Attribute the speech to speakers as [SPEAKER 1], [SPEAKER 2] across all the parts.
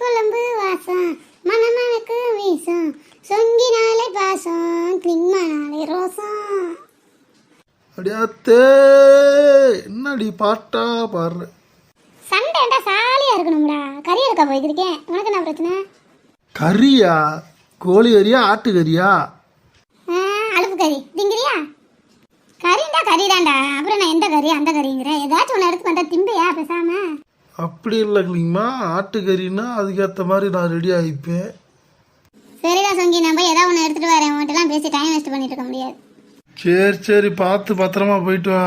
[SPEAKER 1] குழம்பு வாசம் மணமணக்கு வீசும் சொங்கினாலே பாசம் கிளிங்கனாலே ரோசம்.
[SPEAKER 2] அடியாத்தே என்னடி பாட்டா பாடுற?
[SPEAKER 1] சண்டைண்டா சாலியா இருக்கணும்டா. கறி எடுக்க போயிருக்கேன். உனக்கு என்ன பிரச்சனை?
[SPEAKER 2] கறியா? கோழி கறியா ஆட்டு கறியா?
[SPEAKER 1] அழுப்பு கறி திங்கிறியா? கறிண்டா கறிதான்டா. அப்புறம் நான் எந்த கறி அந்த கறிங்கிறேன். ஏதாச்சும் ஒன்று எடுத்து வந்தா திம்பையா பேசாம?
[SPEAKER 2] அப்படி இல்லை இல்லைங்கம்மா, ஆட்டு கறின்னா அதுக்கேற்ற மாதிரி நான் ரெடி ஆகிப்பேன்.
[SPEAKER 1] சரிடா சொங்கி, நான் போய் ஏதாவது ஒன்று எடுத்துட்டு வரேன். உன்கிட்டலாம் பேசி டைம் வேஸ்ட் பண்ணிட்டு இருக்க முடியாது.
[SPEAKER 2] சரி சரி, பார்த்து பத்திரமா போயிட்டு வா.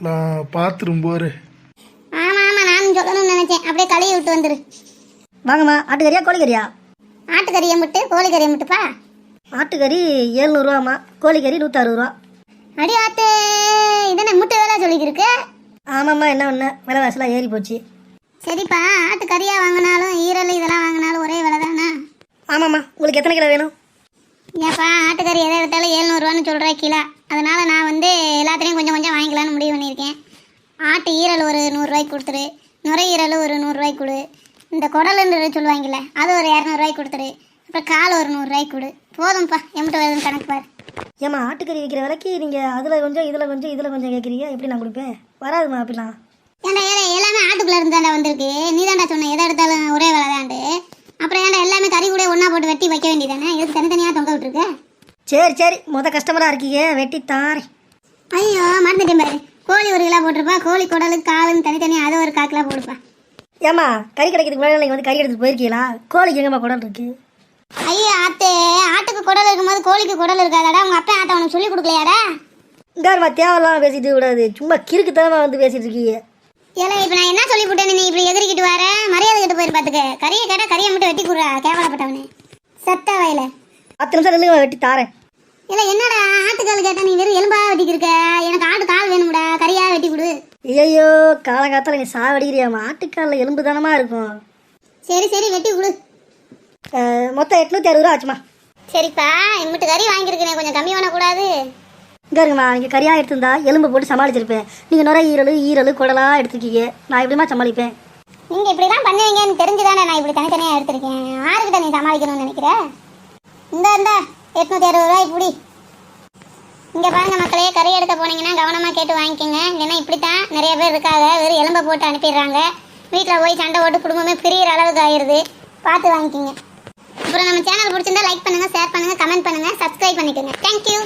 [SPEAKER 2] நான் பார்த்துரும் போறேன்.
[SPEAKER 1] ஆமா ஆமா, நானும் சொல்லணும்னு நினைச்சேன். அப்படியே கழுவி விட்டு வந்துரு.
[SPEAKER 3] வாங்கம்மா. ஆட்டுக்கறியா கோழிக்கறியா?
[SPEAKER 1] ஆட்டுக்கறியை முட்டு கோழிக்கறியை முட்டுப்பா.
[SPEAKER 3] ஆட்டுக்கறி 700 கோழிக்கறி 160
[SPEAKER 1] அடி ஆத்து, இதென்ன முட்டை வேலை சொல்லிக்கிருக்கு?
[SPEAKER 3] ஆமாம்மா, என்ன ஒன்று விலைவாசலாம் ஏறி போச்சு.
[SPEAKER 1] சரிப்பா, ஆட்டுக்கறியா வாங்கினாலும் ஈரல் இதெல்லாம் வாங்கினாலும் ஒரே விலை தானே?
[SPEAKER 3] ஆமாம்மா, உங்களுக்கு எத்தனை கிலோ வேணும்?
[SPEAKER 1] ஏப்பா, ஆட்டுக்கறி எதை எடுத்தாலும் 700 சொல்கிற கிலோ. அதனால நான் எல்லாத்துலேயும் கொஞ்சம் கொஞ்சம் வாங்கிக்கலான்னு முடிவு பண்ணியிருக்கேன். ஆட்டு ஈரல் ஒரு 100 கொடுத்துரு, நுரையீரல் ஒரு 100 கொடு, இந்த குடலுன்னு சொல்லுவாங்கல்ல அது ஒரு 200 கொடுத்துரு, அப்புறம் கால் ஒரு 100 கொடு. போதும்ப்பா, எம்பிட்டு வருதுன்னு கணக்கு பாரு.
[SPEAKER 3] ஏம்மா, ஆட்டுக்கறி வைக்கிற விலைக்கு நீங்கள் அதில் கொஞ்சம் இதில் கொஞ்சம் இதில் கொஞ்சம் கேட்குறீங்க. எப்படி நான் கொடுப்பேன்? வராதுமா அப்படிலாம்.
[SPEAKER 1] ஏன்டா எல்லாமே ஆட்டுக்குள்ளே இருந்து தாண்டா வந்திருக்கு. நீ தாண்டா சொன்ன எதை எடுத்தாலும் ஒரே விலை தாண்டு. அப்புறம் ஏன்டா எல்லாமே கறி கூட ஒன்றா போட்டு வெட்டி வைக்க வேண்டியதானே? எதுக்கு தனித்தனியாக தொங்க விட்டுருக்கு?
[SPEAKER 3] சரி சரி, கஸ்டமராக இருக்கீங்க, வெட்டி தாரேன்.
[SPEAKER 1] ஐயோ மறந்துட்டேன் பாரு. கோழி 1 கிலோ போட்டிருப்பா, கோழி குடலு காலுன்னு தனித்தனியாக அதை ஒரு 1/4 கிலோ போடுப்பா.
[SPEAKER 3] ஏம்மா, கறி கிடைக்கிறதுக்கு முன்னாடி நீங்கள் கறி எடுத்துகிட்டு போயிருக்கீங்களா? கோழிக்கு எங்கம்மா குடல் இருக்கு?
[SPEAKER 1] ஐயோ ஆத்தே, ஆட்டுக்கு குடல் இருக்கும்போது கோழிக்கு குடல் இருக்காதாடா? உங்கள் அப்பா ஆட்டை உனக்கு சொல்லி கொடுக்கலையாடா?
[SPEAKER 3] இங்காருமா, தேவையில்லாமல் பேசிட்டு கூடாது. சும்மா கிறுக்குத்தனமாக வந்து பேசிட்டு இருக்கீங்க.
[SPEAKER 1] ஏன்னா இப்போ நான் என்ன சொல்லி போட்டேன்னு நீ இப்படி எதிரிக்கிட்டு வர? மரியாதை கிட்ட போயிரு பார்த்துக்க. கறியை கேட்டால் கறியை மட்டும் வெட்டி கொடுறா, கேவலப்பட்டவனே செத்த வயல.
[SPEAKER 3] 10 நிமிஷம் நில்லுங்க, வெட்டி தாரேன்.
[SPEAKER 1] இல்லை என்னடா ஆட்டுக்கால் கேட்டால் நீ வெறும் எலும்பா வெட்டிக்கிருக்க? எனக்கு ஆட்டு கால் வேணும்டா, கறியா வெட்டி கொடு.
[SPEAKER 3] ஐயோ, காலங்காத்தால நீ சாவடிக்கிறியாம்மா. ஆட்டுக்காலில் எலும்பு தானமாக இருக்கும்.
[SPEAKER 1] சரி சரி, வெட்டி கொடு.
[SPEAKER 3] மொத்தம் 860 ஆச்சுமா.
[SPEAKER 1] சரிப்பா, எங்கிட்ட கறி வாங்கியிருக்கேன், கொஞ்சம் கம்மி பண்ணக்கூடாது?
[SPEAKER 3] இங்கே இருங்கம்மா, நீங்கள் கறியாக எடுத்திருந்தா எலும்பு போட்டு சமாளிச்சிருப்பேன். நீங்கள் ஈரல் குடலாக எடுத்துருக்கீங்க, நான் எப்படிமா சமாளிப்பேன்?
[SPEAKER 1] நீங்கள் இப்படி தான் பண்ணுவீங்கன்னு தெரிஞ்சுதானே நான் இப்படி தனித்தனியாக எடுத்திருக்கேன். யாருக்கிட்ட நீ சமாளிக்கணும்னு நினைக்கிறேன்? இந்த 860 இப்படி. இங்கே பாருங்க மக்களே, கறி எடுக்க போனீங்கன்னா கவனமாக கேட்டு வாங்கிக்கோங்க. இல்லைன்னா இப்படித்தான் நிறைய பேர் இருக்காங்க, வெறும் எலும்பை போட்டு அனுப்பிடுறாங்க. வீட்டில் போய் சண்டை போட்டு குடும்பமே பிரியிற அளவுக்கு ஆயிடுது. பார்த்து வாங்கிக்கோங்க. அப்புறம் நம்ம சேனல் பிடிச்சிருந்தா லைக் பண்ணுங்கள், ஷேர் பண்ணுங்கள், கமெண்ட் பண்ணுங்கள், சப்ஸ்கிரைப் பண்ணிக்கோங்க. தேங்க்யூ.